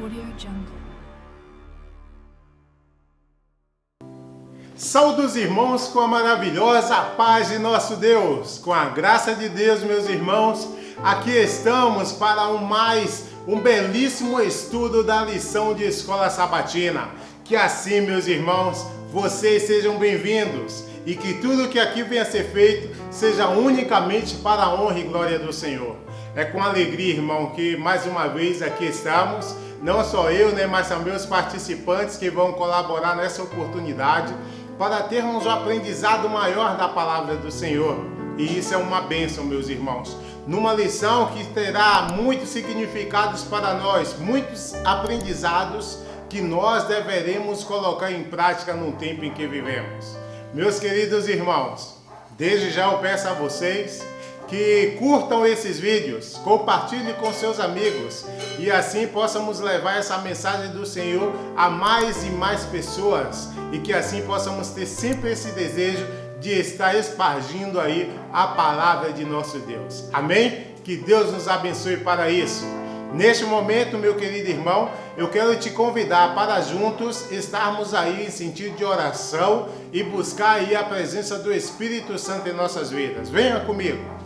AudioJungle. Saúde os irmãos com a maravilhosa paz de nosso Deus. Com a graça de Deus, meus irmãos, aqui estamos para um belíssimo estudo da lição de escola sabatina. Que assim, meus irmãos, vocês sejam bem-vindos e que tudo que aqui venha a ser feito seja unicamente para a honra e glória do Senhor. É com alegria, irmão, que mais uma vez aqui estamos, não só eu, mas também os participantes que vão colaborar nessa oportunidade para termos um aprendizado maior da palavra do Senhor. E isso é uma bênção, meus irmãos. Numa lição que terá muitos significados para nós, muitos aprendizados que nós deveremos colocar em prática no tempo em que vivemos. Meus queridos irmãos, desde já eu peço a vocês que curtam esses vídeos, compartilhem com seus amigos e assim possamos levar essa mensagem do Senhor a mais e mais pessoas e que assim possamos ter sempre esse desejo de estar espargindo aí a palavra de nosso Deus. Amém? Que Deus nos abençoe para isso. Neste momento, meu querido irmão, eu quero te convidar para juntos estarmos aí em sentido de oração e buscar aí a presença do Espírito Santo em nossas vidas. Venha comigo.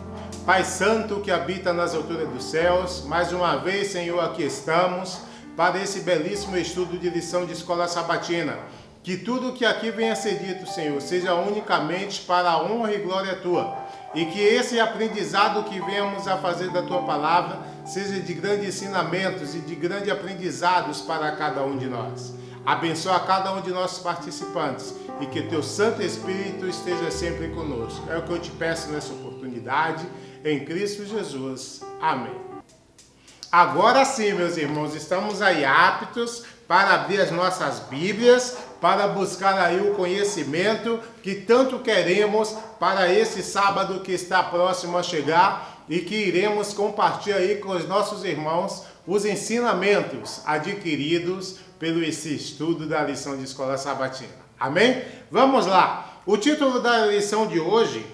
Pai Santo que habita nas alturas dos céus, mais uma vez, Senhor, aqui estamos para esse belíssimo estudo de lição de escola sabatina. Que tudo que aqui venha a ser dito, Senhor, seja unicamente para a honra e glória Tua. E que esse aprendizado que venhamos a fazer da Tua palavra seja de grandes ensinamentos e de grandes aprendizados para cada um de nós. Abençoa cada um de nossos participantes e que Teu Santo Espírito esteja sempre conosco. É o que eu te peço nessa oportunidade, em Cristo Jesus. Amém. Agora sim, meus irmãos, estamos aí aptos para abrir as nossas Bíblias, para buscar aí o conhecimento que tanto queremos para esse sábado que está próximo a chegar e que iremos compartilhar aí com os nossos irmãos os ensinamentos adquiridos pelo esse estudo da lição de escola sabatina. Amém? Vamos lá. O título da lição de hoje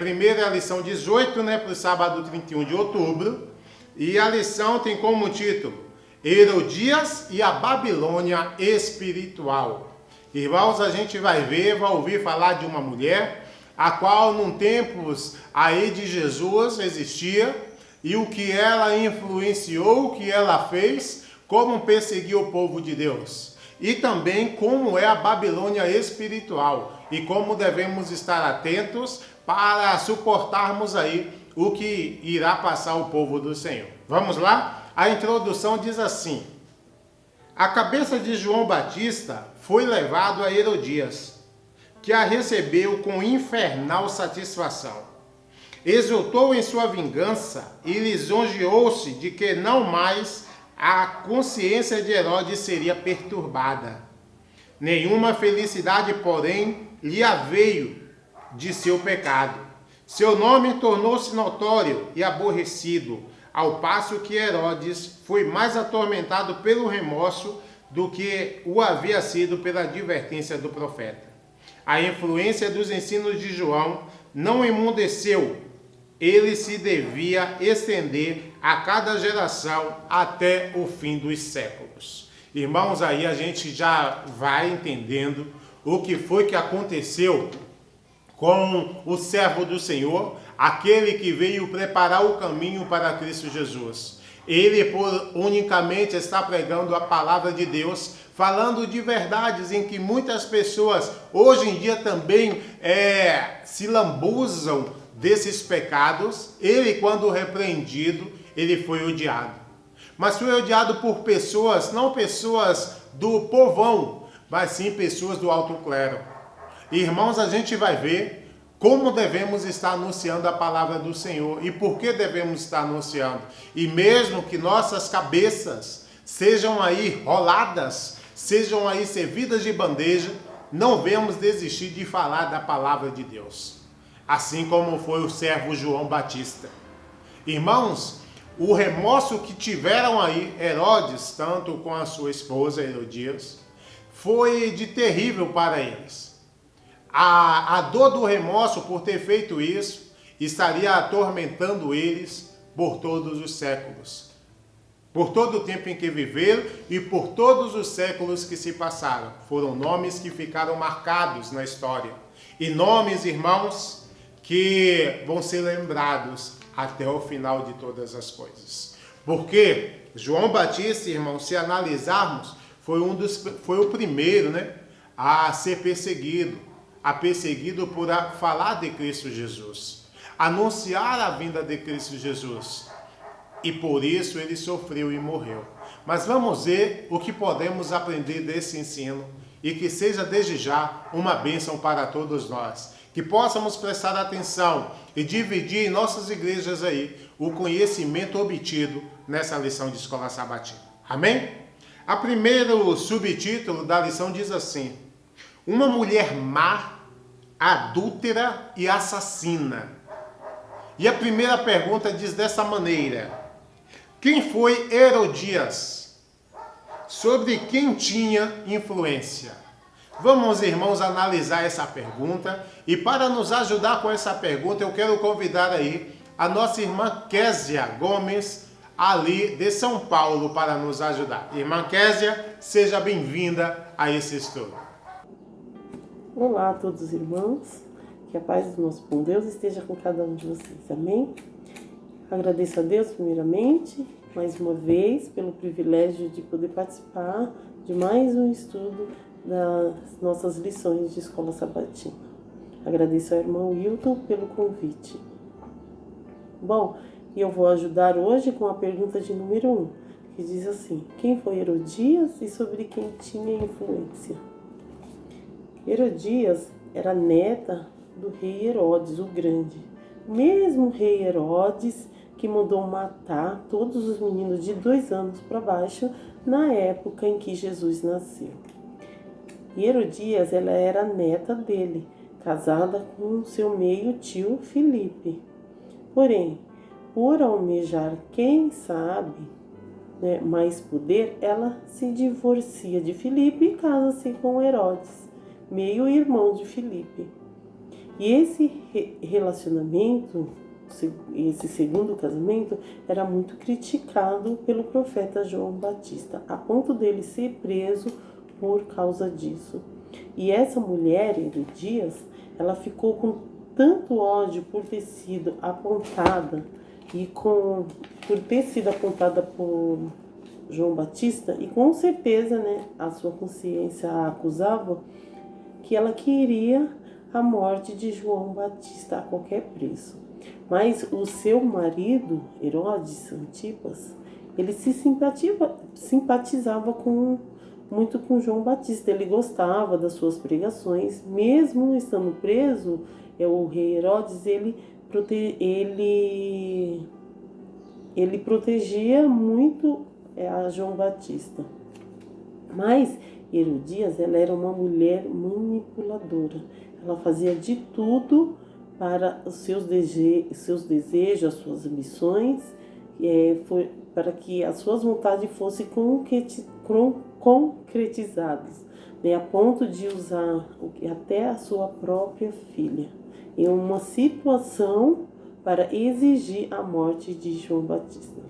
primeiro é a lição 18, para o sábado 31 de outubro. E a lição tem como título Herodias e a Babilônia espiritual. Irmãos, a gente vai ouvir falar de uma mulher, a qual num tempos aí de Jesus existia, e o que ela influenciou, o que ela fez, como perseguiu o povo de Deus. E também como é a Babilônia espiritual, e como devemos estar atentos para suportarmos aí o que irá passar o povo do Senhor. Vamos lá? A introdução diz assim: a cabeça de João Batista foi levado a Herodias, que a recebeu com infernal satisfação. Exultou em sua vingança e lisonjeou-se de que não mais a consciência de Herodes seria perturbada. Nenhuma felicidade, porém, lhe aveio de seu pecado. Seu nome tornou-se notório e aborrecido, ao passo que Herodes foi mais atormentado pelo remorso do que o havia sido pela advertência do profeta. A influência dos ensinos de João não emudeceu. Ele se devia estender a cada geração até o fim dos séculos. Irmãos, aí a gente já vai entendendo o que foi que aconteceu com o servo do Senhor, aquele que veio preparar o caminho para Cristo Jesus. Ele, por unicamente estar pregando a palavra de Deus, falando de verdades em que muitas pessoas hoje em dia também se lambuzam desses pecados. Ele, quando repreendido, ele foi odiado. Mas foi odiado por pessoas, não pessoas do povão, mas sim pessoas do alto clero. Irmãos, a gente vai ver como devemos estar anunciando a palavra do Senhor e por que devemos estar anunciando. E mesmo que nossas cabeças sejam aí roladas, sejam aí servidas de bandeja, não devemos desistir de falar da palavra de Deus. Assim como foi o servo João Batista. Irmãos, o remorso que tiveram aí Herodes, tanto com a sua esposa Herodias, foi de terrível para eles. A dor do remorso por ter feito isso estaria atormentando eles por todos os séculos. por todo o tempo em que viveram e por todos os séculos que se passaram. Foram nomes que ficaram marcados na história. E nomes, irmãos, que vão ser lembrados até o final de todas as coisas. Porque João Batista, irmãos, se analisarmos, foi o primeiro, né, a ser perseguido por falar de Cristo Jesus, anunciar a vinda de Cristo Jesus. E por isso ele sofreu e morreu. Mas vamos ver o que podemos aprender desse ensino e que seja desde já uma bênção para todos nós. Que possamos prestar atenção e dividir em nossas igrejas aí o conhecimento obtido nessa lição de escola sabatina. Amém? A primeiro subtítulo da lição diz assim: uma mulher má, adúltera e assassina. E a primeira pergunta diz dessa maneira: quem foi Herodias? Sobre quem tinha influência? Vamos, irmãos, analisar essa pergunta. E para nos ajudar com essa pergunta, eu quero convidar aí a nossa irmã Késia Gomes, ali de São Paulo, para nos ajudar. Irmã Késia, seja bem-vinda a esse estudo. Olá a todos os irmãos, que a paz do nosso bom Deus esteja com cada um de vocês, amém? Agradeço a Deus primeiramente, mais uma vez, pelo privilégio de poder participar de mais um estudo das nossas lições de escola sabatina. Agradeço ao irmão Wilton pelo convite. Bom, eu vou ajudar hoje com a pergunta de número 1, que diz assim: quem foi Herodias e sobre quem tinha influência? Herodias era neta do rei Herodes o Grande, o mesmo rei Herodes que mandou matar todos os meninos de 2 anos para baixo na época em que Jesus nasceu. E Herodias, ela era neta dele, casada com seu meio-tio Filipe. Porém, por almejar, quem sabe, mais poder, ela se divorcia de Filipe e casa-se com Herodes, meio-irmão de Filipe. E esse relacionamento, esse segundo casamento, era muito criticado pelo profeta João Batista, a ponto dele ser preso por causa disso. E essa mulher, Herodias, ela ficou com tanto ódio por ter sido apontada por ter sido apontada por João Batista, e com certeza, a sua consciência a acusava, que ela queria a morte de João Batista a qualquer preço. Mas o seu marido, Herodes Antipas, ele se simpatizava muito com João Batista. Ele gostava das suas pregações, mesmo estando preso. O rei Herodes, ele protegia muito a João Batista. Mas Herodias, ela era uma mulher manipuladora. Ela fazia de tudo para os seus desejos, as suas ambições, para que as suas vontades fossem concretizadas, a ponto de usar até a sua própria filha em uma situação para exigir a morte de João Batista.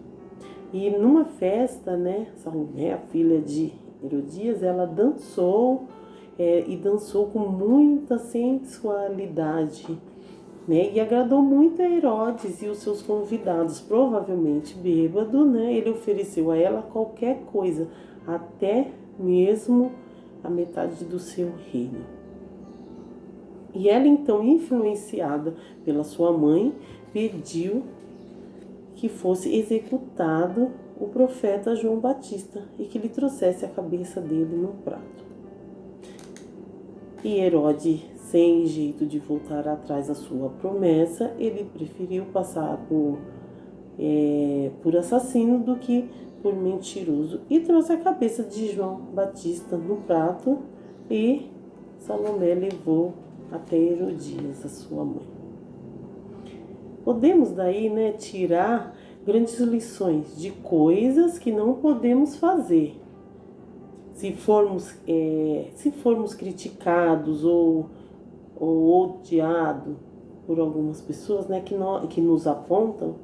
E numa festa, Salomé, a filha de Herodias, ela dançou e dançou com muita sensualidade, e agradou muito a Herodes e os seus convidados. Provavelmente bêbado, ele ofereceu a ela qualquer coisa, até mesmo a metade do seu reino. E ela, então, influenciada pela sua mãe, pediu que fosse executado o profeta João Batista e que lhe trouxesse a cabeça dele no prato. E Herodes, sem jeito de voltar atrás da sua promessa, ele preferiu passar por assassino do que por mentiroso, e trouxe a cabeça de João Batista no prato, e Salomé levou até Herodias, a sua mãe. Podemos daí, tirar grandes lições de coisas que não podemos fazer. Se formos criticados ou odiados por algumas pessoas, que nos apontam,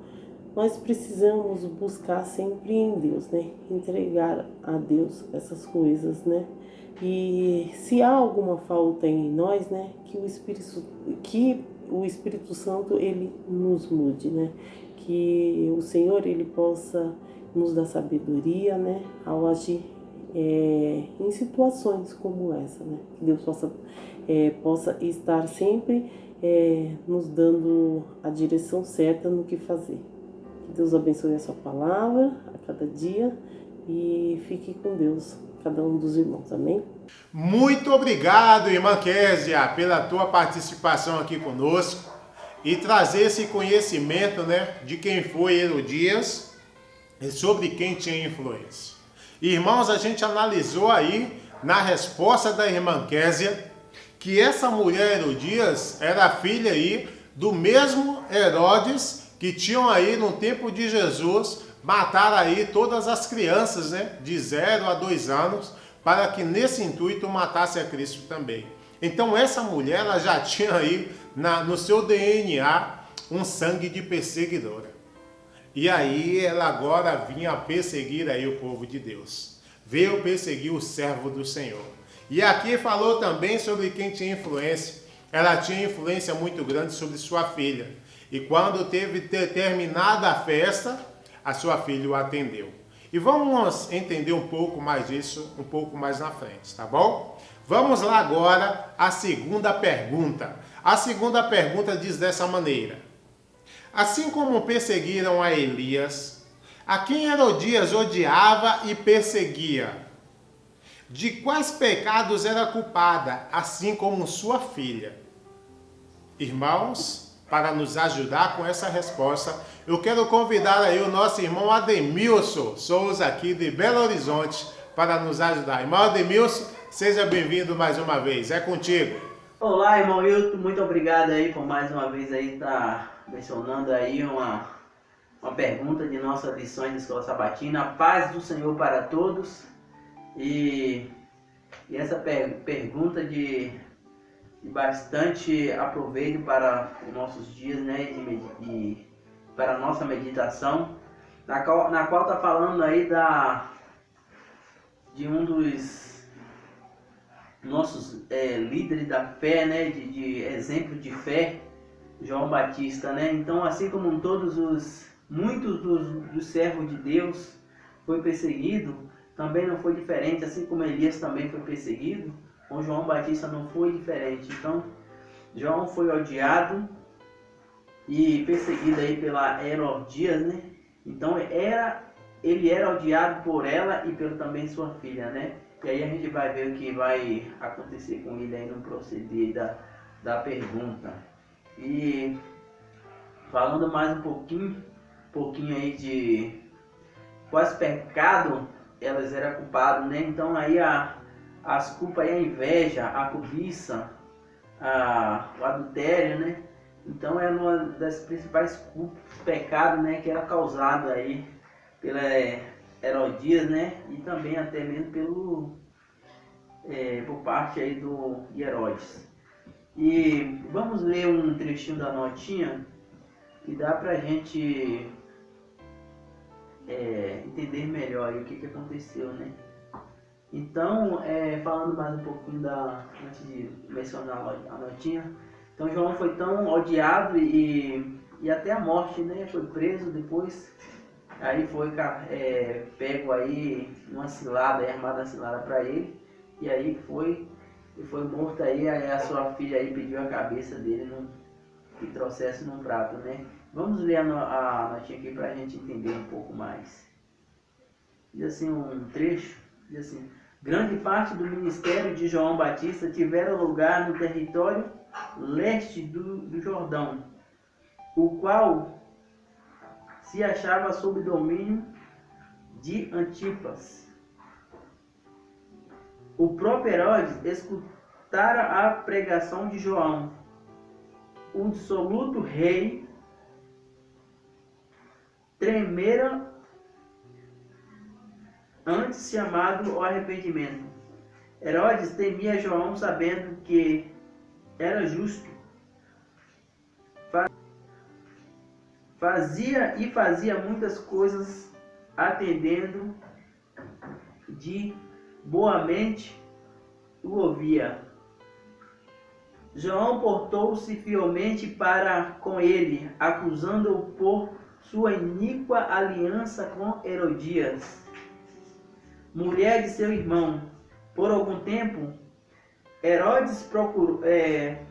nós precisamos buscar sempre em Deus, né? Entregar a Deus essas coisas, né? E se há alguma falta em nós, né? Que o Espírito Santo ele nos mude, né? Que o Senhor ele possa nos dar sabedoria, né? Ao agir em situações como essa, né? Que Deus possa estar sempre nos dando a direção certa no que fazer. Que Deus abençoe a sua palavra a cada dia e fique com Deus, cada um dos irmãos. Amém? Muito obrigado, irmã Késia, pela tua participação aqui conosco e trazer esse conhecimento, né, de quem foi Herodias e sobre quem tinha influência. Irmãos, a gente analisou aí na resposta da irmã Késia que essa mulher Herodias era filha aí do mesmo Herodes que tinham aí no tempo de Jesus matar aí todas as crianças, né, de 0 a 2 anos, para que nesse intuito matasse a Cristo também. Então essa mulher ela já tinha aí no seu DNA um sangue de perseguidora. E aí ela agora vinha perseguir aí o povo de Deus. Veio perseguir o servo do Senhor. E aqui falou também sobre quem tinha influência. Ela tinha influência muito grande sobre sua filha. E quando teve terminada a festa, a sua filha o atendeu. E vamos entender um pouco mais disso um pouco mais na frente, tá bom? Vamos lá agora à segunda pergunta. A segunda pergunta diz dessa maneira: assim como perseguiram a Elias, a quem Herodias odiava e perseguia, de quais pecados era culpada, assim como sua filha? Irmãos, para nos ajudar com essa resposta, eu quero convidar aí o nosso irmão Ademilson Souza aqui de Belo Horizonte para nos ajudar. Irmão Ademilson, seja bem-vindo mais uma vez, é contigo. Olá, irmão Hilton, muito obrigado aí por mais uma vez aí estar mencionando aí uma pergunta de nossa lição de Escola Sabatina. A paz do Senhor para todos. E essa pergunta de bastante aproveito para os nossos dias, né, para a nossa meditação, na qual está falando aí de um dos nossos líderes da fé, né, de exemplo de fé, João Batista, né? Então, assim como muitos dos servos de Deus foi perseguido, também não foi diferente, assim como Elias também foi perseguido, com João Batista não foi diferente. Então, João foi odiado e perseguido aí pela Herodias, né? Então, ele era odiado por ela e pelo também sua filha, né? E aí a gente vai ver o que vai acontecer com ele aí no proceder da pergunta. E falando mais um pouquinho aí de quais pecados elas eram culpadas, né? Então aí as culpas aí, a inveja, a cobiça, o adultério, né? Então é uma das principais culpas, pecados, né, que era causado aí pela Herodias, né? E também até mesmo por parte aí de Herodes. E vamos ler um trechinho da notinha que dá pra gente entender melhor aí o que aconteceu, né? Então, falando mais um pouquinho antes de mencionar a notinha, então João foi tão odiado e até a morte, né? Foi preso depois, aí foi pego aí numa cilada, armada uma cilada para ele, e aí foi morto aí a sua filha aí pediu a cabeça dele que trouxesse num prato, né? Vamos ler a notinha aqui para a gente entender um pouco mais. Diz assim um trecho, diz assim: grande parte do ministério de João Batista tivera lugar no território leste do Jordão, o qual se achava sob domínio de Antipas. O próprio Herodes escutara a pregação de João. O dissoluto rei tremera antes chamado ao arrependimento. Herodes temia João, sabendo que era justo fazia muitas coisas atendendo de boa mente o ouvia. João portou-se fielmente para com ele, acusando-o por sua iníqua aliança com Herodias, mulher de seu irmão. Por algum tempo, Herodes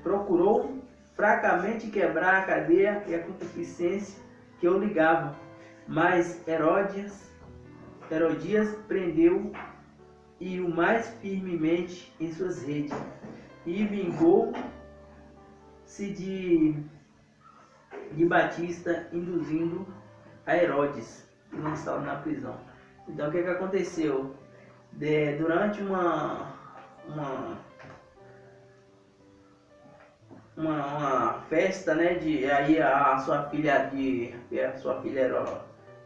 procurou fracamente quebrar a cadeia e a concupiscência que o ligavam, mas Herodias prendeu e o mais firmemente em suas redes, e vingou-se de Batista, induzindo a Herodes e lançá-lo na prisão. Então o que aconteceu? Durante uma festa, né, aí a sua filha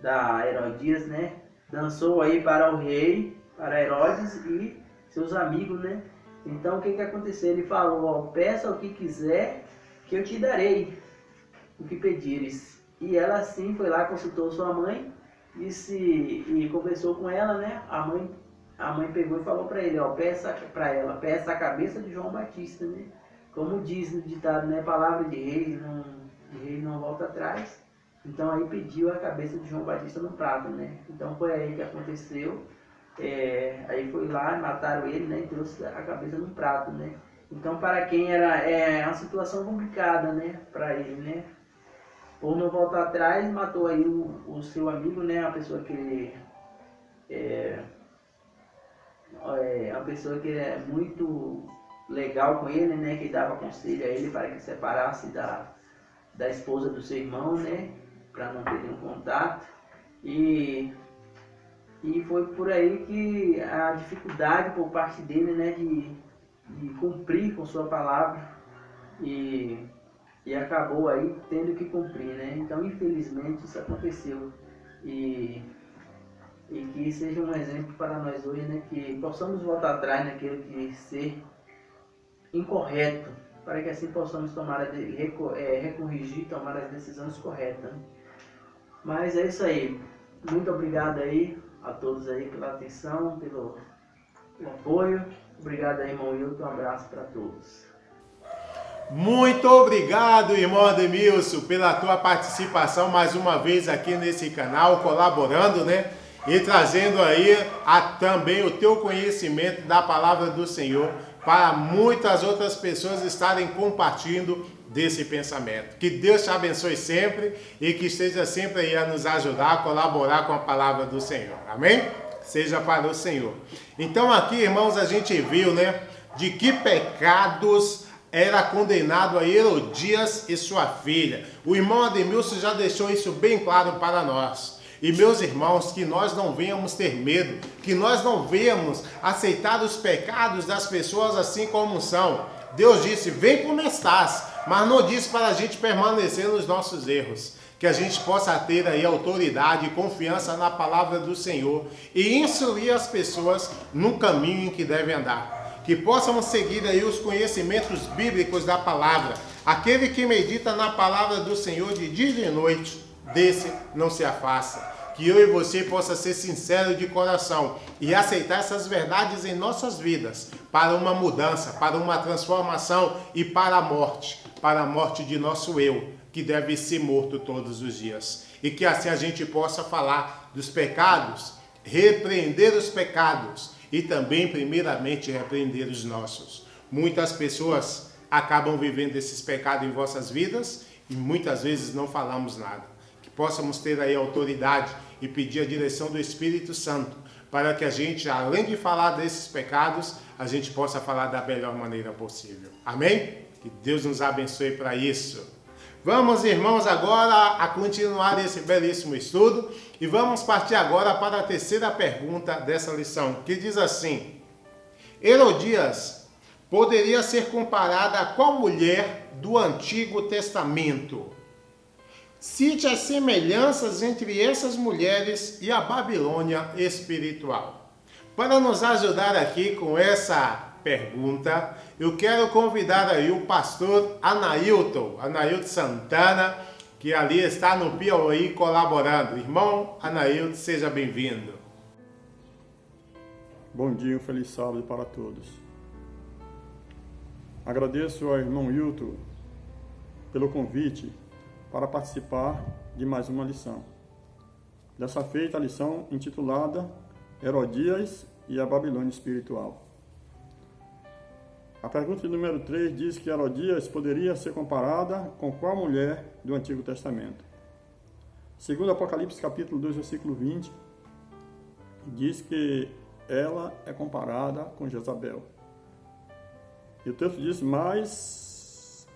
da Herodias, né, dançou aí para o rei, para Herodes e seus amigos, né? Então o que aconteceu? Ele falou: ó, peça o que quiser que eu te darei o que pedires. E ela assim foi lá, consultou sua mãe, e conversou com ela, né? A mãe pegou e falou para ele: ó, peça a cabeça de João Batista, né? Como diz no ditado, né? Palavra de rei não volta atrás. Então aí pediu a cabeça de João Batista no prato, né? Então foi aí que aconteceu. Aí foi lá, mataram ele, né? E trouxe a cabeça no prato, né? Então para quem era uma situação complicada, né? Para ele, né? Por não voltar atrás, matou aí o seu amigo, né? A pessoa que a pessoa que é muito legal com ele, né? Que dava conselho a ele para que separasse da esposa do seu irmão, né? Para não ter nenhum contato. E foi por aí que a dificuldade por parte dele, né? De cumprir com sua palavra e acabou aí tendo que cumprir, né? Então, infelizmente, isso aconteceu. E que seja um exemplo para nós hoje, né? Que possamos voltar atrás naquilo que ser incorreto, para que assim possamos recorrigir, tomar as decisões corretas, né? Mas é isso aí. Muito obrigado aí a todos aí pela atenção, pelo apoio. Obrigado aí, irmão Wilton. Um abraço para todos. Muito obrigado, irmão Ademilson, pela tua participação mais uma vez aqui nesse canal, colaborando, né? E trazendo aí também o teu conhecimento da palavra do Senhor para muitas outras pessoas estarem compartilhando desse pensamento. Que Deus te abençoe sempre e que esteja sempre aí a nos ajudar a colaborar com a palavra do Senhor. Amém? Seja para o Senhor. Então aqui, irmãos, a gente viu, né, de que pecados era condenado a Herodias e sua filha. O irmão Ademilson já deixou isso bem claro para nós. E meus irmãos, que nós não venhamos ter medo, que nós não venhamos aceitar os pecados das pessoas assim como são. Deus disse: vem como estás, mas não disse para a gente permanecer nos nossos erros. Que a gente possa ter aí autoridade e confiança na palavra do Senhor e instruir as pessoas no caminho em que devem andar. Que possamos seguir aí os conhecimentos bíblicos da palavra. Aquele que medita na palavra do Senhor de dia e de noite, desse não se afasta. Que eu e você possa ser sincero de coração e aceitar essas verdades em nossas vidas para uma mudança, para uma transformação e para a morte de nosso eu, que deve ser morto todos os dias. E que assim a gente possa falar dos pecados, repreender os pecados e também, primeiramente, repreender os nossos. Muitas pessoas acabam vivendo esses pecados em vossas vidas e muitas vezes não falamos nada. Que possamos ter aí autoridade e pedir a direção do Espírito Santo para que a gente, além de falar desses pecados, a gente possa falar da melhor maneira possível. Amém? Que Deus nos abençoe para isso. Vamos, irmãos, agora a continuar esse belíssimo estudo e vamos partir agora para a terceira pergunta dessa lição, que diz assim: Herodias poderia ser comparada a qual mulher do Antigo Testamento? Cite as semelhanças entre essas mulheres e a Babilônia espiritual. Para nos ajudar aqui com essa pergunta, eu quero convidar aí o pastor Anailton Santana, que ali está no Piauí colaborando. Irmão Anailton, seja bem-vindo. Bom dia, um feliz sábado para todos. Agradeço ao irmão Hilton pelo convite para participar de mais uma lição. Dessa feita, a lição intitulada Herodias e a Babilônia Espiritual. A pergunta número 3 diz que Herodias poderia ser comparada com qual mulher do Antigo Testamento? Segundo Apocalipse capítulo 2, versículo 20, diz que ela é comparada com Jezabel. E o texto diz, mas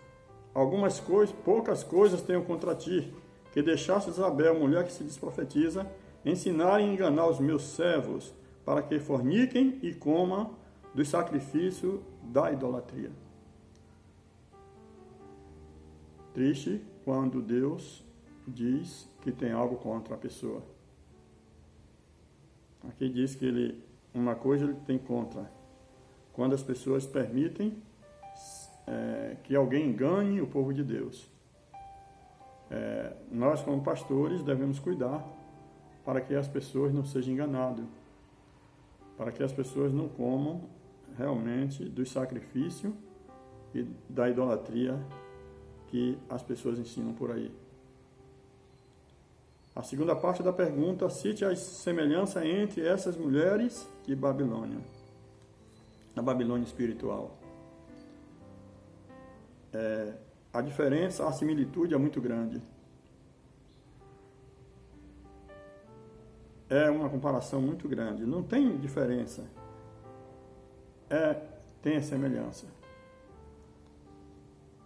algumas coisas, poucas coisas tenho contra ti, que deixaste Jezabel, mulher que se diz profetiza, ensinar e enganar os meus servos, para que forniquem e comam do sacrifício da idolatria. Triste quando Deus diz que tem algo contra a pessoa. Aqui diz que uma coisa ele tem contra. Quando as pessoas permitem que alguém engane o povo de Deus. Nós, como pastores, devemos cuidar para que as pessoas não sejam enganadas, para que as pessoas não comam realmente do sacrifício e da idolatria que as pessoas ensinam por aí. A segunda parte da pergunta, cite a semelhança entre essas mulheres e Babilônia, a Babilônia espiritual. A diferença, a similitude é muito grande. É uma comparação muito grande. Não tem diferença. Tem a semelhança.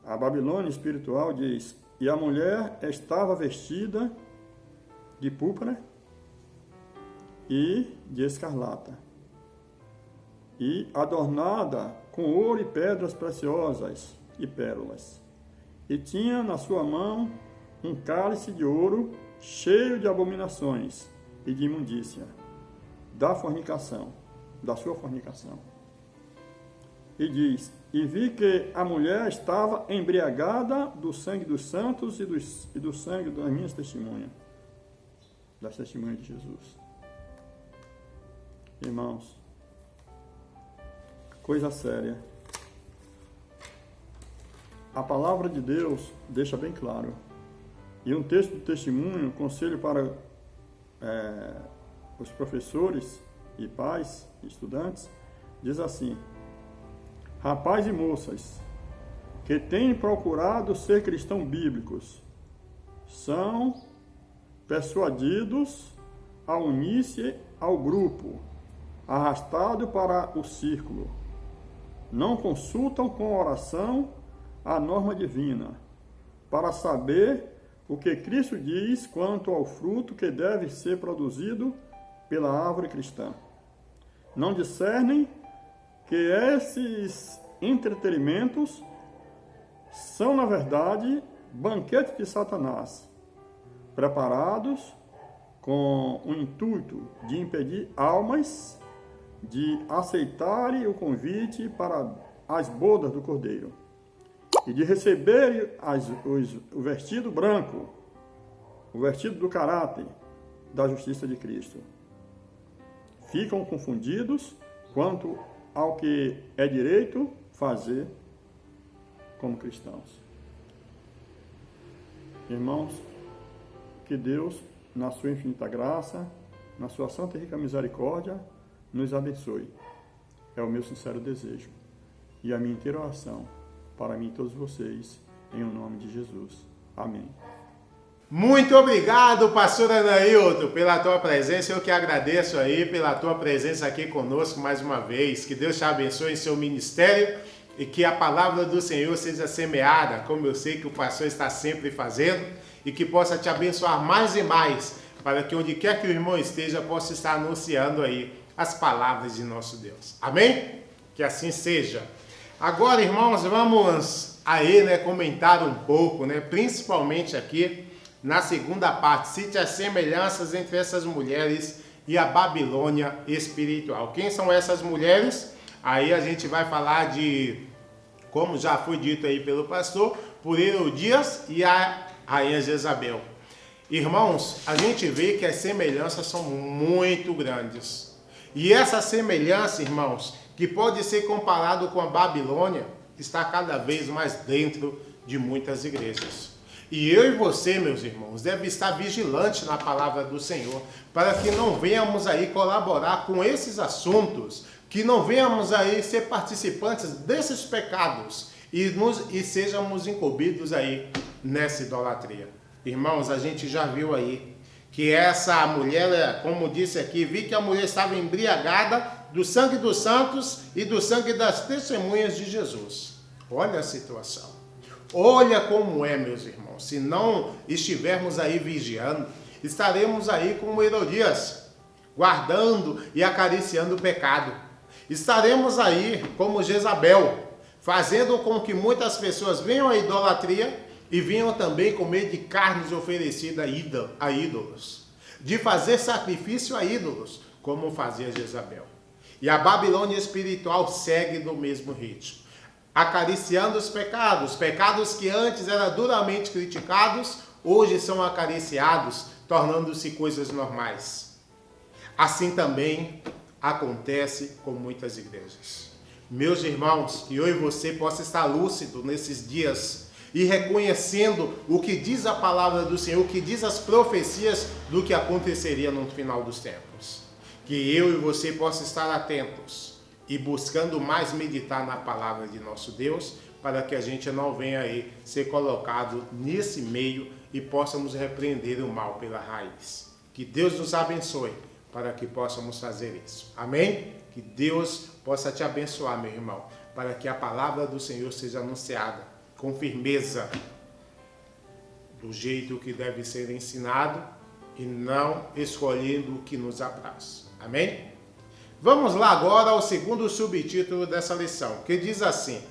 A Babilônia espiritual diz, e a mulher estava vestida de púrpura e de escarlata, e adornada com ouro e pedras preciosas e pérolas, e tinha na sua mão um cálice de ouro cheio de abominações e de imundícia, da sua fornicação. E diz, e vi que a mulher estava embriagada do sangue dos santos e do sangue das minhas testemunhas, das testemunhas de Jesus. Irmãos, coisa séria. A palavra de Deus deixa bem claro. E um texto de testemunho, conselho para os professores e pais, estudantes, diz assim, rapazes e moças que têm procurado ser cristãos bíblicos são persuadidos a unir-se ao grupo, arrastado para o círculo. Não consultam com oração a norma divina, para saber o que Cristo diz quanto ao fruto que deve ser produzido pela árvore cristã. Não discernem que esses entretenimentos são, na verdade, banquetes de Satanás, preparados com o intuito de impedir almas de aceitarem o convite para as bodas do Cordeiro e de receberem o vestido branco, o vestido do caráter da justiça de Cristo. Ficam confundidos quanto ao que é direito fazer como cristãos. Irmãos, que Deus, na sua infinita graça, na sua santa e rica misericórdia, nos abençoe. É o meu sincero desejo e a minha inteira oração para mim e todos vocês, em o nome de Jesus. Amém. Muito obrigado, pastor Anailton, pela tua presença. Eu que agradeço aí pela tua presença aqui conosco mais uma vez. Que Deus te abençoe em seu ministério e que a palavra do Senhor seja semeada, como eu sei que o pastor está sempre fazendo, e que possa te abençoar mais e mais, para que onde quer que o irmão esteja, possa estar anunciando aí as palavras de nosso Deus. Amém? Que assim seja. Agora, irmãos, vamos aí, comentar um pouco, principalmente aqui, na segunda parte, cite as semelhanças entre essas mulheres e a Babilônia espiritual. Quem são essas mulheres? Aí a gente vai falar de, como já foi dito aí pelo pastor, por Herodias e a rainha Jezabel. Irmãos, a gente vê que as semelhanças são muito grandes. E essa semelhança, irmãos, que pode ser comparado com a Babilônia, está cada vez mais dentro de muitas igrejas. E eu e você, meus irmãos, deve estar vigilante na palavra do Senhor, para que não venhamos aí colaborar com esses assuntos, que não venhamos aí ser participantes desses pecados e sejamos incumbidos aí nessa idolatria. Irmãos, a gente já viu aí que essa mulher, como disse aqui, vi que a mulher estava embriagada do sangue dos santos e do sangue das testemunhas de Jesus. Olha a situação. Olha como é, meus irmãos. Se não estivermos aí vigiando, estaremos aí como Herodias, guardando e acariciando o pecado. Estaremos aí como Jezabel, fazendo com que muitas pessoas venham à idolatria e venham também comer de carnes oferecidas a ídolos, de fazer sacrifício a ídolos, como fazia Jezabel. E a Babilônia espiritual segue do mesmo ritmo, acariciando os pecados que antes eram duramente criticados, hoje são acariciados, tornando-se coisas normais. Assim também acontece com muitas igrejas. Meus irmãos, que eu e você possa estar lúcido nesses dias e reconhecendo o que diz a palavra do Senhor, o que diz as profecias do que aconteceria no final dos tempos. Que eu e você possa estar atentos e buscando mais meditar na palavra de nosso Deus, para que a gente não venha aí ser colocado nesse meio e possamos repreender o mal pela raiz. Que Deus nos abençoe para que possamos fazer isso. Amém? Que Deus possa te abençoar, meu irmão, para que a palavra do Senhor seja anunciada com firmeza, do jeito que deve ser ensinado e não escolhendo o que nos apraz. Amém? Vamos lá agora ao segundo subtítulo dessa lição, que diz assim: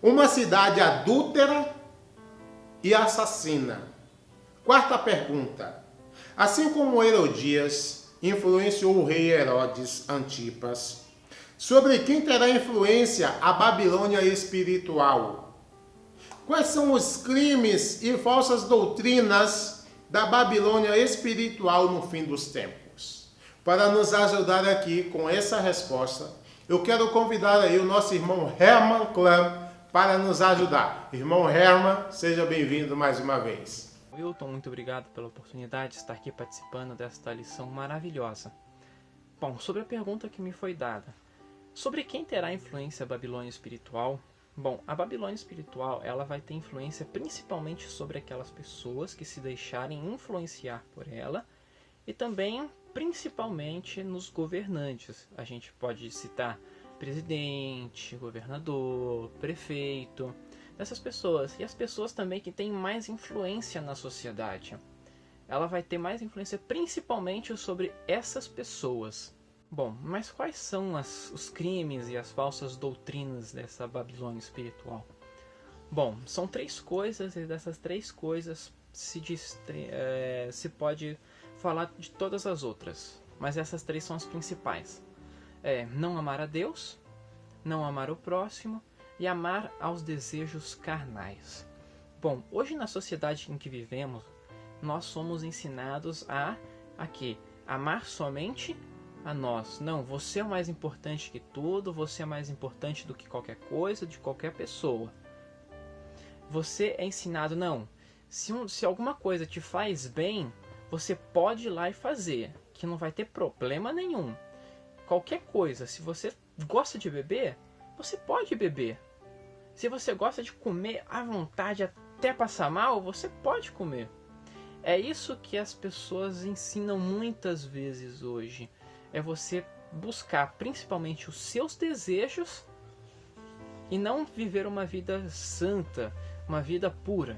uma cidade adúltera e assassina. Quarta pergunta: assim como Herodias influenciou o rei Herodes Antipas, sobre quem terá influência a Babilônia espiritual? Quais são os crimes e falsas doutrinas da Babilônia espiritual no fim dos tempos? Para nos ajudar aqui com essa resposta, eu quero convidar aí o nosso irmão Herman Clam para nos ajudar. Irmão Herman, seja bem-vindo mais uma vez. Wilton, muito obrigado pela oportunidade de estar aqui participando desta lição maravilhosa. Bom, sobre a pergunta que me foi dada, sobre quem terá influência a Babilônia espiritual? Bom, a Babilônia espiritual ela vai ter influência principalmente sobre aquelas pessoas que se deixarem influenciar por ela e também principalmente nos governantes. A gente pode citar presidente, governador, prefeito, dessas pessoas. E as pessoas também que têm mais influência na sociedade. Ela vai ter mais influência principalmente sobre essas pessoas. Bom, mas quais são os crimes e as falsas doutrinas dessa Babilônia espiritual? Bom, são três coisas e dessas três coisas se pode falar de todas as outras. Mas essas três são as principais. Não amar a Deus, não amar o próximo e amar aos desejos carnais. Bom, hoje na sociedade em que vivemos, nós somos ensinados a quê? Amar somente a nós. Não, você é o mais importante que tudo, você é mais importante do que qualquer coisa, de qualquer pessoa. Você é ensinado, não, se alguma coisa te faz bem, você pode ir lá e fazer, que não vai ter problema nenhum. Qualquer coisa, se você gosta de beber, você pode beber. Se você gosta de comer à vontade até passar mal, você pode comer. É isso que as pessoas ensinam muitas vezes hoje. É você buscar principalmente os seus desejos e não viver uma vida santa, uma vida pura.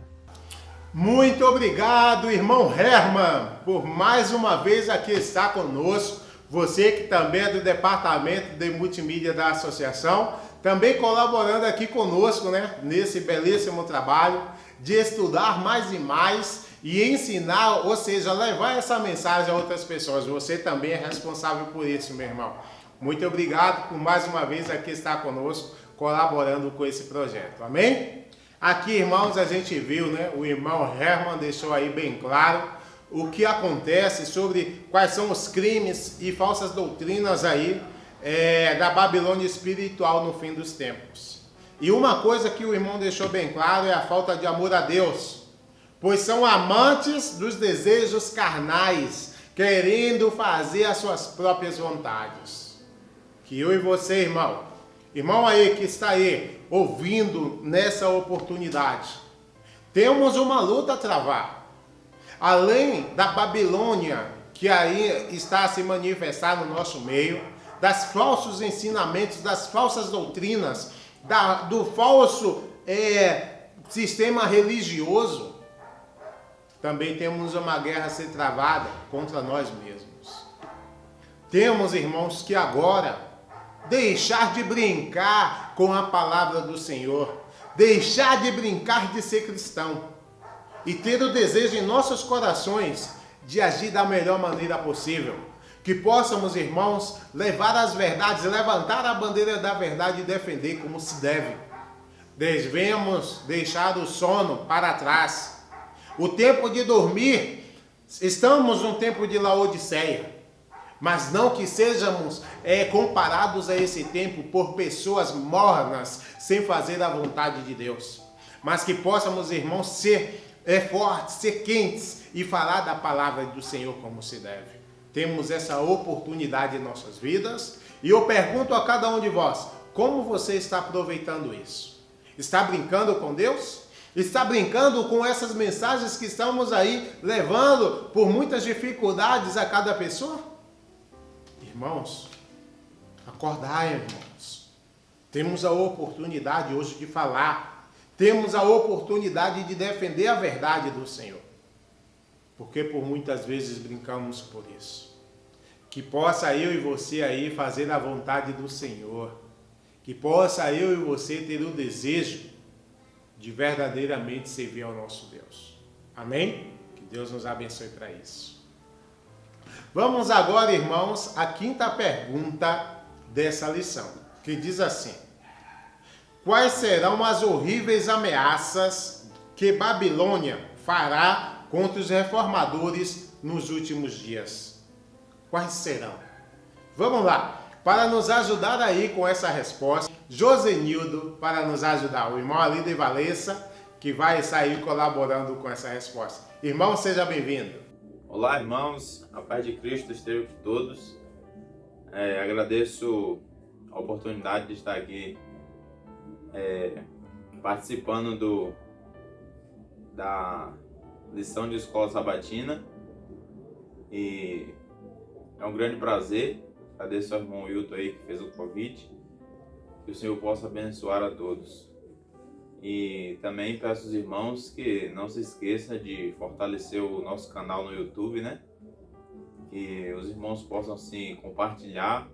Muito obrigado, irmão Herman, por mais uma vez aqui estar conosco. Você que também é do departamento de multimídia da associação, também colaborando aqui conosco, né, nesse belíssimo trabalho de estudar mais e mais e ensinar, ou seja, levar essa mensagem a outras pessoas. Você também é responsável por isso, meu irmão. Muito obrigado por mais uma vez aqui estar conosco, colaborando com esse projeto. Amém? Aqui, irmãos, a gente viu, né? O irmão Herman deixou aí bem claro o que acontece sobre quais são os crimes e falsas doutrinas aí da Babilônia espiritual no fim dos tempos. E uma coisa que o irmão deixou bem claro é a falta de amor a Deus, pois são amantes dos desejos carnais, querendo fazer as suas próprias vontades. Que eu e você, irmão aí que está aí ouvindo nessa oportunidade, temos uma luta a travar. Além da Babilônia que aí está a se manifestar no nosso meio, das falsos ensinamentos, das falsas doutrinas, do falso sistema religioso, também temos uma guerra a ser travada contra nós mesmos. Temos, irmãos, que agora deixar de brincar com a palavra do Senhor, deixar de brincar de ser cristão e ter o desejo em nossos corações de agir da melhor maneira possível. Que possamos, irmãos, levar as verdades, levantar a bandeira da verdade e defender como se deve. Devemos deixar o sono para trás. O tempo de dormir, estamos num tempo de Laodiceia, mas não que sejamos comparados a esse tempo por pessoas mornas, sem fazer a vontade de Deus, mas que possamos, irmãos, ser fortes, ser quentes e falar da palavra do Senhor como se deve. Temos essa oportunidade em nossas vidas e eu pergunto a cada um de vós, como você está aproveitando isso? Está brincando com Deus? Está brincando com essas mensagens que estamos aí levando por muitas dificuldades a cada pessoa? Irmãos, acordai, irmãos. Temos a oportunidade hoje de falar. Temos a oportunidade de defender a verdade do Senhor. Porque por muitas vezes brincamos por isso. Que possa eu e você aí fazer a vontade do Senhor. Que possa eu e você ter o desejo de verdadeiramente servir ao nosso Deus. Amém? Que Deus nos abençoe para isso. Vamos agora, irmãos, à quinta pergunta dessa lição, que diz assim: quais serão as horríveis ameaças que Babilônia fará contra os reformadores nos últimos dias? Quais serão? Vamos lá. Para nos ajudar aí com essa resposta, Josenildo, para nos ajudar, o irmão Alida e Valessa, que vai sair colaborando com essa resposta. Irmão, seja bem-vindo. Olá, irmãos, a paz de Cristo esteja com todos. Agradeço a oportunidade de estar aqui participando da lição de escola sabatina, e é um grande prazer. Agradeço ao irmão Wilton aí que fez o convite, que o Senhor possa abençoar a todos. E também peço aos irmãos que não se esqueçam de fortalecer o nosso canal no YouTube, né? Que os irmãos possam se compartilhar,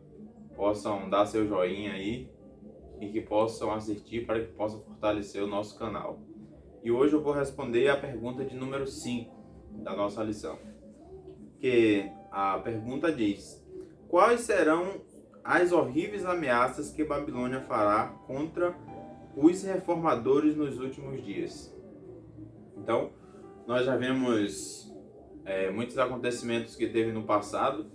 possam dar seu joinha aí e que possam assistir para que possa fortalecer o nosso canal. E hoje eu vou responder a pergunta de número 5 da nossa lição. Que a pergunta diz: quais serão as horríveis ameaças que Babilônia fará contra os reformadores nos últimos dias? Então, nós já vemos muitos acontecimentos que teve no passado,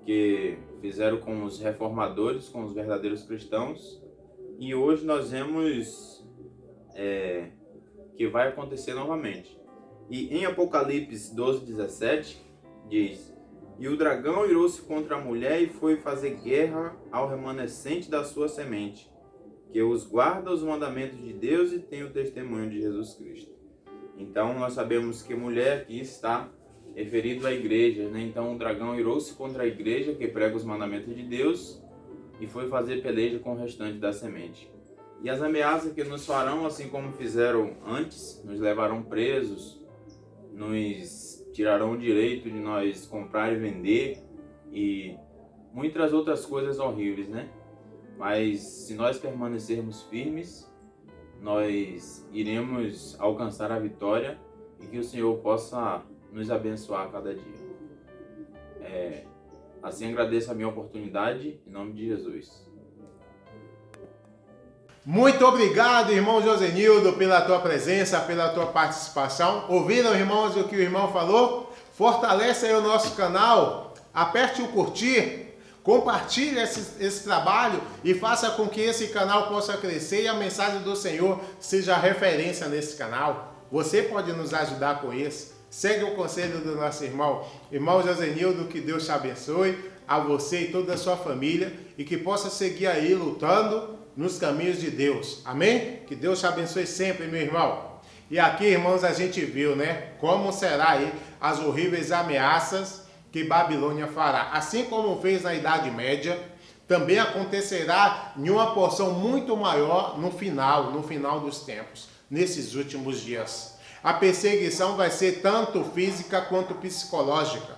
que fizeram com os reformadores, com os verdadeiros cristãos, e hoje nós vemos que vai acontecer novamente. E em Apocalipse 12:17 diz: e o dragão irou-se contra a mulher e foi fazer guerra ao remanescente da sua semente, que os guarda os mandamentos de Deus e tem o testemunho de Jesus Cristo. Então nós sabemos que mulher aqui está referido à igreja, né? Então o dragão irou-se contra a igreja que prega os mandamentos de Deus e foi fazer peleja com o restante da semente. E as ameaças que nos farão, assim como fizeram antes, nos levarão presos, nos tirarão o direito de nós comprar e vender e muitas outras coisas horríveis, né? Mas se nós permanecermos firmes, nós iremos alcançar a vitória e que o Senhor possa nos abençoar a cada dia. Assim agradeço a minha oportunidade, em nome de Jesus. Muito obrigado, irmão Josenildo, pela tua presença, pela tua participação. Ouviram, irmãos, o que o irmão falou? Fortalece aí o nosso canal, aperte o curtir, compartilhe esse trabalho e faça com que esse canal possa crescer e a mensagem do Senhor seja referência nesse canal. Você pode nos ajudar com isso. Segue o conselho do nosso irmão Josenildo, que Deus te abençoe, a você e toda a sua família, e que possa seguir aí lutando nos caminhos de Deus. Amém? Que Deus te abençoe sempre, meu irmão. E aqui, irmãos, a gente viu, né, como será aí as horríveis ameaças que Babilônia fará. Assim como fez na Idade Média, também acontecerá em uma porção muito maior no final dos tempos, nesses últimos dias. A perseguição vai ser tanto física quanto psicológica,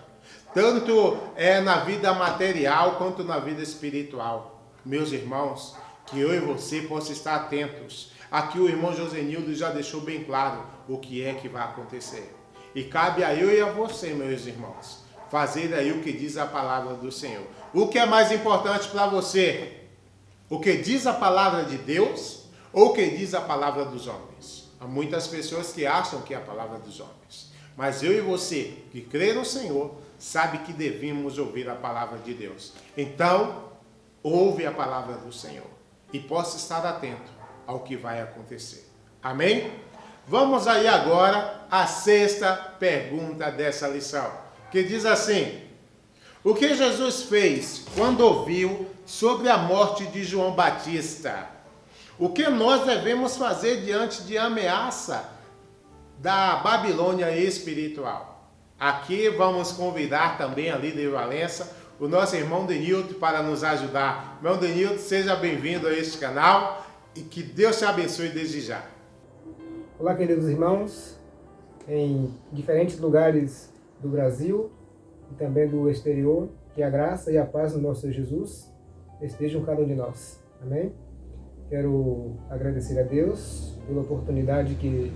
tanto na vida material quanto na vida espiritual. Meus irmãos, que eu e você possam estar atentos. Aqui o irmão Josenildo já deixou bem claro o que é que vai acontecer. E cabe a eu e a você, meus irmãos, fazer aí o que diz a palavra do Senhor. O que é mais importante para você? O que diz a palavra de Deus ou o que diz a palavra dos homens? Há muitas pessoas que acham que é a palavra dos homens. Mas eu e você, que crê no Senhor, sabe que devemos ouvir a palavra de Deus. Então, ouve a palavra do Senhor e possa estar atento ao que vai acontecer. Amém? Vamos aí agora à sexta pergunta dessa lição, que diz assim: o que Jesus fez quando ouviu sobre a morte de João Batista? O que nós devemos fazer diante de ameaça da Babilônia espiritual? Aqui vamos convidar também a líder Valença, o nosso irmão Denilton, para nos ajudar. Irmão Denilton, seja bem-vindo a este canal e que Deus te abençoe desde já. Olá, queridos irmãos, em diferentes lugares do Brasil e também do exterior, que a graça e a paz do nosso Senhor Jesus estejam com cada um de nós. Amém? Quero agradecer a Deus pela oportunidade que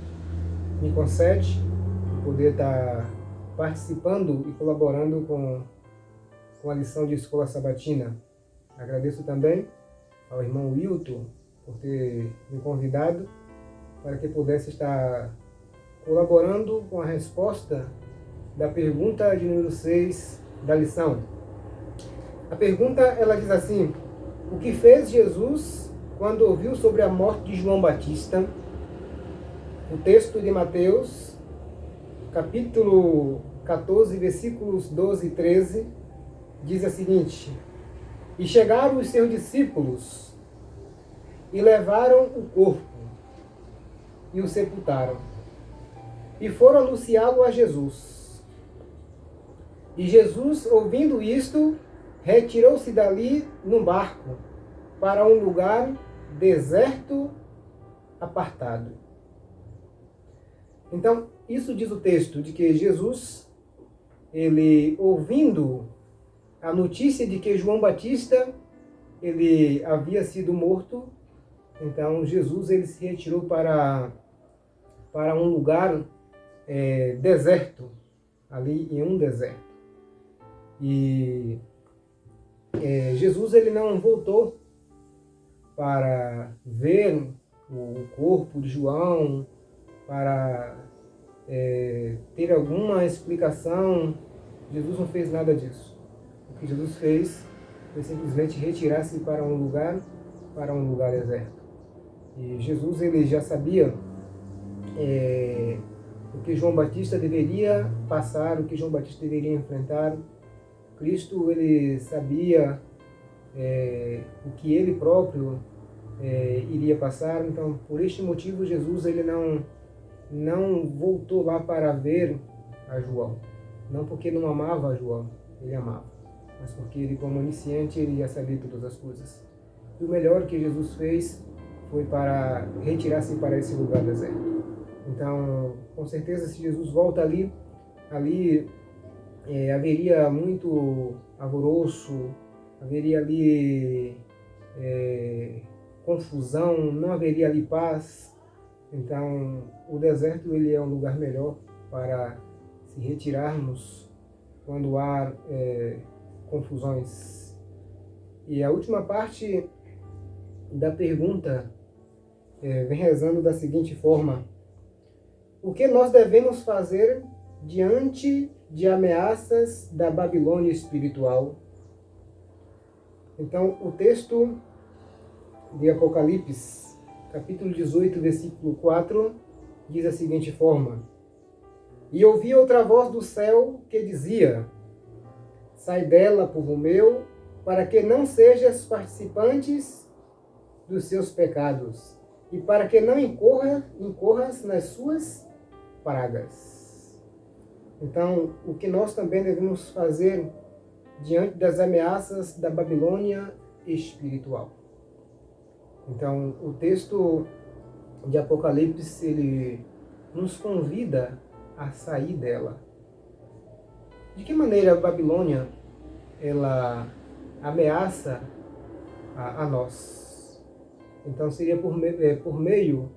me concede de poder estar participando e colaborando com a lição de escola sabatina. Agradeço também ao irmão Wilton por ter me convidado para que pudesse estar colaborando com a resposta da pergunta de número 6 da lição. A pergunta, ela diz assim: o que fez Jesus quando ouviu sobre a morte de João Batista? O texto de Mateus, capítulo 14, versículos 12 e 13, diz a seguinte: e chegaram os seus discípulos e levaram o corpo e o sepultaram e foram anunciá-lo a Jesus. E Jesus, ouvindo isto, retirou-se dali num barco para um lugar deserto, apartado. Então, isso diz o texto, de que Jesus, ele ouvindo a notícia de que João Batista, ele havia sido morto, então Jesus, ele se retirou para um lugar deserto, ali em um deserto. E Jesus, ele não voltou para ver o corpo de João, para ter alguma explicação. Jesus não fez nada disso. O que Jesus fez foi simplesmente retirar-se para um lugar deserto. E Jesus, ele já sabia o que João Batista deveria passar, o que João Batista deveria enfrentar. Cristo, ele sabia o que ele próprio iria passar. Então, por este motivo, Jesus, ele não voltou lá para ver a João. Não porque não amava a João, ele amava, mas porque ele, como onisciente, ele ia saber todas as coisas. E o melhor que Jesus fez foi para retirar-se para esse lugar deserto. Então, com certeza, se Jesus volta ali haveria muito alvoroço, haveria ali confusão, não haveria ali paz. Então, o deserto, ele é um lugar melhor para se retirarmos quando há confusões. E a última parte da pergunta vem rezando da seguinte forma: o que nós devemos fazer diante de ameaças da Babilônia espiritual? Então, o texto de Apocalipse, capítulo 18, versículo 4, diz da seguinte forma: e ouvi outra voz do céu que dizia: sai dela, povo meu, para que não sejas participantes dos seus pecados, e para que não incorras nas suas pragas. Então, o que nós também devemos fazer diante das ameaças da Babilônia espiritual? Então, o texto de Apocalipse, ele nos convida a sair dela. De que maneira a Babilônia ela ameaça a nós? Então, seria por meio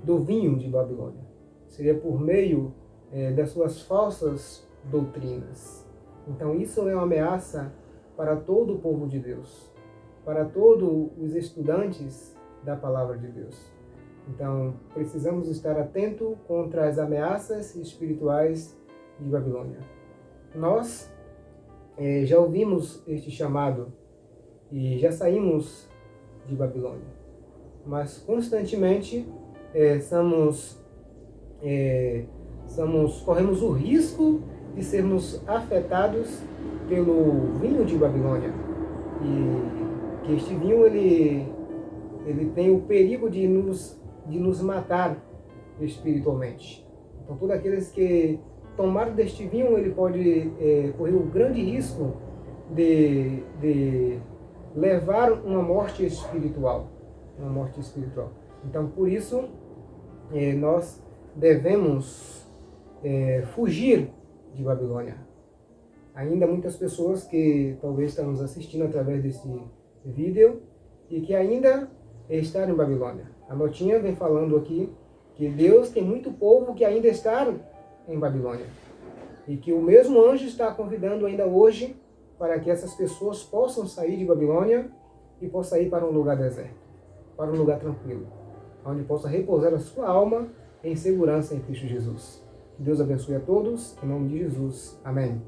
do vinho de Babilônia. Seria por meio das suas falsas doutrinas. Então, isso é uma ameaça para todo o povo de Deus, para todos os estudantes da palavra de Deus. Então, precisamos estar atentos contra as ameaças espirituais de Babilônia. Nós já ouvimos este chamado e já saímos de Babilônia, mas constantemente corremos o risco de sermos afetados pelo vinho de Babilônia. E que este vinho ele tem o perigo de nos matar espiritualmente. Então, todos aqueles que tomaram deste vinho, ele pode correr o grande risco de levar uma morte espiritual. Então, por isso, nós devemos fugir de Babilônia. Ainda muitas pessoas que talvez estão nos assistindo através desse vídeo e que ainda estão em Babilônia. A notinha vem falando aqui que Deus tem muito povo que ainda está em Babilônia e que o mesmo anjo está convidando ainda hoje para que essas pessoas possam sair de Babilônia e possam ir para um lugar deserto, para um lugar tranquilo, onde possa repousar a sua alma em segurança em Cristo Jesus. Que Deus abençoe a todos, em nome de Jesus. Amém.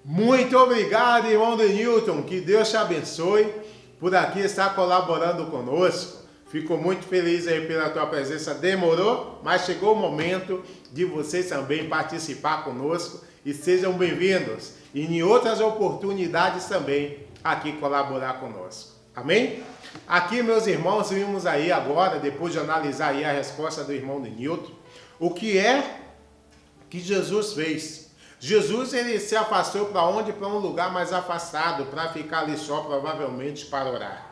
Muito obrigado, irmão Denilton. Que Deus te abençoe por aqui estar colaborando conosco. Fico muito feliz aí pela tua presença. Demorou, mas chegou o momento de vocês também participar conosco e sejam bem-vindos. E em outras oportunidades também aqui colaborar conosco. Amém? Aqui, meus irmãos, vimos aí agora, depois de analisar aí a resposta do irmão Denilton, o que é que Jesus fez. Jesus, ele se afastou para onde? Para um lugar mais afastado, para ficar ali só, provavelmente, para orar.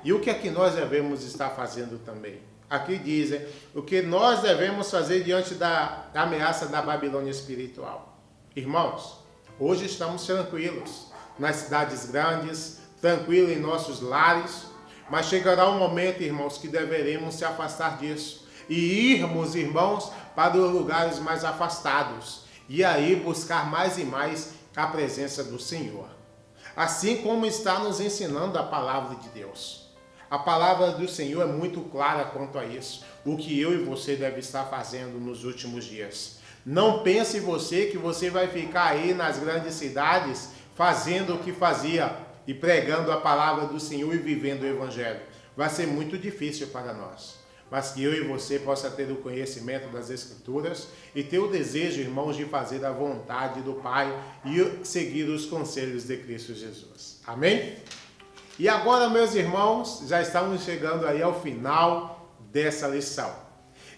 E o que é que nós devemos estar fazendo também? Aqui dizem o que nós devemos fazer diante da ameaça da Babilônia espiritual. Irmãos, hoje estamos tranquilos nas cidades grandes, tranquilos em nossos lares, mas chegará um momento, irmãos, que deveremos se afastar disso e irmos, irmãos, para os lugares mais afastados e aí buscar mais e mais a presença do Senhor. Assim como está nos ensinando a palavra de Deus. A palavra do Senhor é muito clara quanto a isso. O que eu e você deve estar fazendo nos últimos dias. Não pense você que você vai ficar aí nas grandes cidades fazendo o que fazia e pregando a palavra do Senhor e vivendo o Evangelho. Vai ser muito difícil para nós. Mas que eu e você possa ter o conhecimento das Escrituras e ter o desejo, irmãos, de fazer a vontade do Pai e seguir os conselhos de Cristo Jesus. Amém? E agora, meus irmãos, já estamos chegando aí ao final dessa lição.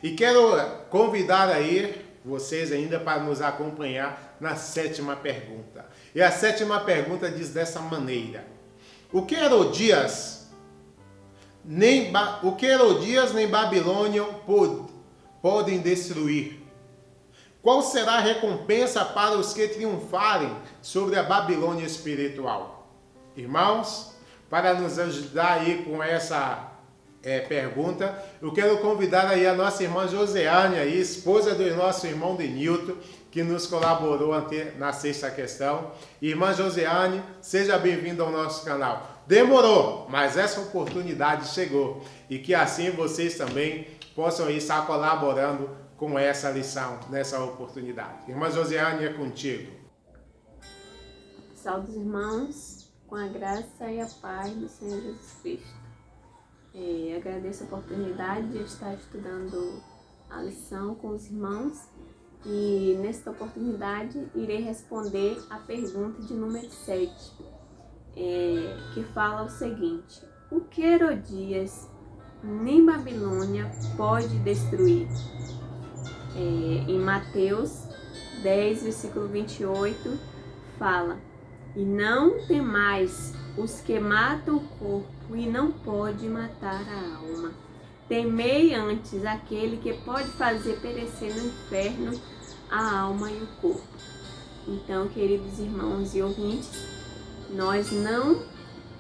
E quero convidar aí vocês ainda para nos acompanhar na 7ª pergunta. E a 7ª pergunta diz dessa maneira: O que Herodias nem Babilônia podem destruir? Qual será a recompensa para os que triunfarem sobre a Babilônia espiritual? Irmãos, para nos ajudar aí com essa pergunta, eu quero convidar aí a nossa irmã Joseane, aí, esposa do nosso irmão Denilton, que nos colaborou na 6ª questão. Irmã Joseane, seja bem-vinda ao nosso canal. Demorou, mas essa oportunidade chegou. E que assim vocês também possam estar colaborando com essa lição, nessa oportunidade. Irmã Josiane, é contigo. Saúde, irmãos, com a graça e a paz do Senhor Jesus Cristo. Agradeço a oportunidade de estar estudando a lição com os irmãos e nesta oportunidade irei responder a pergunta de número 7, que fala o seguinte: o que Herodias nem Babilônia pode destruir? Em Mateus 10, versículo 28, fala: e não temais os que matam o corpo e não pode matar a alma. Temei antes aquele que pode fazer perecer no inferno a alma e o corpo. Então, queridos irmãos e ouvintes, nós não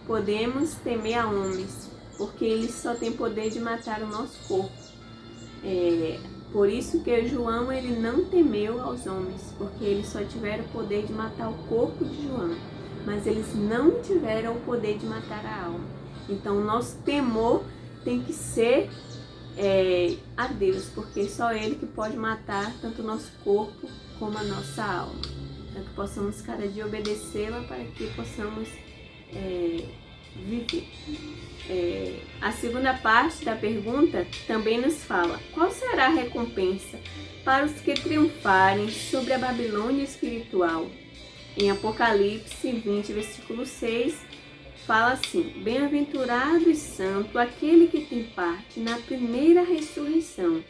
podemos temer a homens, porque eles só têm poder de matar o nosso corpo. Por isso que João ele não temeu aos homens, porque eles só tiveram o poder de matar o corpo de João, mas eles não tiveram o poder de matar a alma. Então o nosso temor tem que ser a Deus, porque só Ele que pode matar tanto o nosso corpo como a nossa alma. Para que possamos cada dia obedecê-la, para que possamos viver. A segunda parte da pergunta também nos fala: qual será a recompensa para os que triunfarem sobre a Babilônia espiritual? Em Apocalipse 20, versículo 6, fala assim: bem-aventurado e santo aquele que tem parte na primeira ressurreição.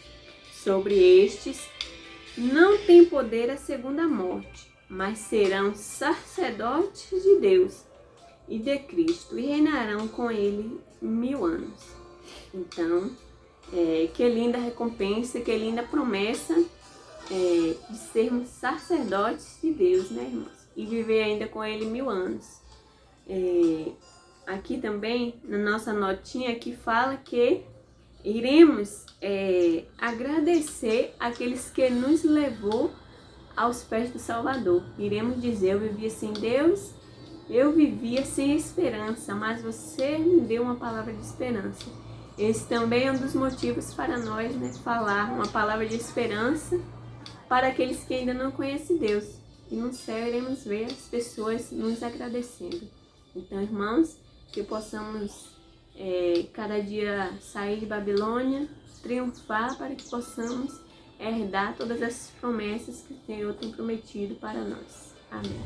Sobre estes não tem poder a segunda morte, mas serão sacerdotes de Deus e de Cristo, e reinarão com ele 1000 anos. Então, que linda recompensa, que linda promessa de sermos sacerdotes de Deus, né, irmãos? E viver ainda com ele 1000 anos. Aqui também, na nossa notinha, que fala que iremos agradecer aqueles que nos levou aos pés do Salvador. Iremos dizer: eu vivia sem Deus, eu vivia sem esperança, mas você me deu uma palavra de esperança. Esse também é um dos motivos para nós, né, falar uma palavra de esperança para aqueles que ainda não conhecem Deus. E no céu iremos ver as pessoas nos agradecendo. Então, irmãos, que possamos cada dia sair de Babilônia, triunfar, para que possamos herdar todas essas promessas que o Senhor tem prometido para nós. Amém.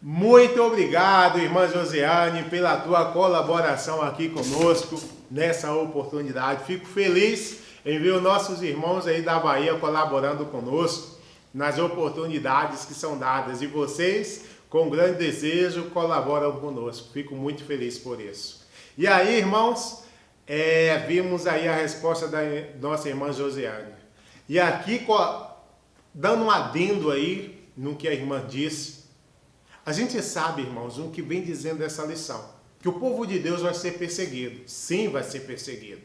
Muito obrigado, irmã Josiane, pela tua colaboração aqui conosco nessa oportunidade. Fico feliz em ver os nossos irmãos aí da Bahia colaborando conosco nas oportunidades que são dadas. E vocês, com grande desejo, colaboram conosco. Fico muito feliz por isso. E aí, irmãos, vimos aí a resposta da nossa irmã Josiane. E aqui, dando um adendo aí no que a irmã disse, a gente sabe, irmãos, o que vem dizendo essa lição, que o povo de Deus vai ser perseguido. Sim, vai ser perseguido.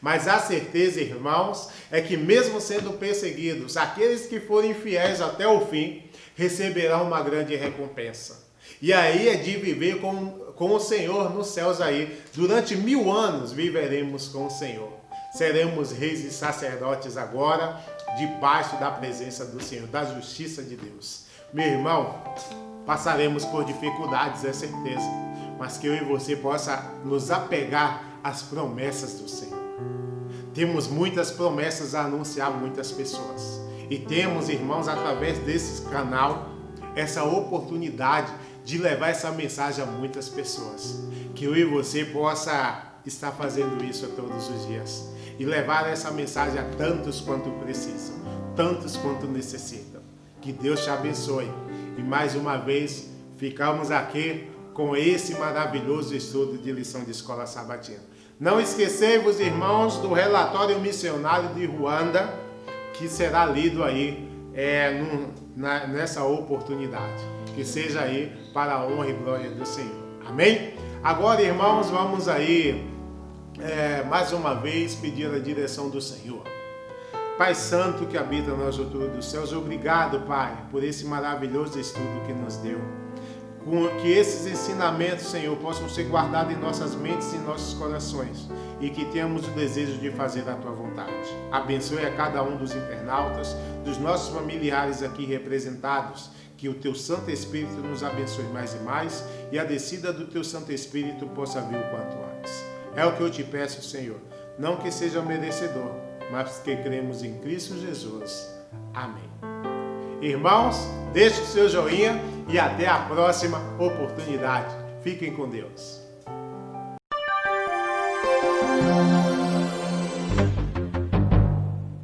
Mas a certeza, irmãos, é que mesmo sendo perseguidos, aqueles que forem fiéis até o fim, receberão uma grande recompensa. E aí é de viver com o Senhor nos céus aí. Durante 1000 anos viveremos com o Senhor. Seremos reis e sacerdotes agora, debaixo da presença do Senhor, da justiça de Deus. Meu irmão, passaremos por dificuldades, é certeza, mas que eu e você possa nos apegar às promessas do Senhor. Temos muitas promessas a anunciar a muitas pessoas. E temos, irmãos, através desse canal, essa oportunidade de levar essa mensagem a muitas pessoas. Que eu e você possa estar fazendo isso todos os dias. E levar essa mensagem a tantos quanto precisam, tantos quanto necessitam. Que Deus te abençoe. E mais uma vez, ficamos aqui com esse maravilhoso estudo de lição de escola sabatina. Não esquecei-vos, irmãos, do relatório missionário de Ruanda, que será lido aí nessa oportunidade. Que seja aí para a honra e glória do Senhor. Amém? Agora, irmãos, vamos aí mais uma vez pedir a direção do Senhor. Pai Santo que habita nas alturas dos céus, obrigado, Pai, por esse maravilhoso estudo que nos deu. que esses ensinamentos, Senhor, possam ser guardados em nossas mentes e em nossos corações e que tenhamos o desejo de fazer a Tua vontade. Abençoe a cada um dos internautas, dos nossos familiares aqui representados, que o Teu Santo Espírito nos abençoe mais e mais e a descida do Teu Santo Espírito possa vir o quanto antes. É o que eu te peço, Senhor, não que seja merecedor, mas que cremos em Cristo Jesus. Amém. Irmãos, deixe o seu joinha e até a próxima oportunidade. Fiquem com Deus.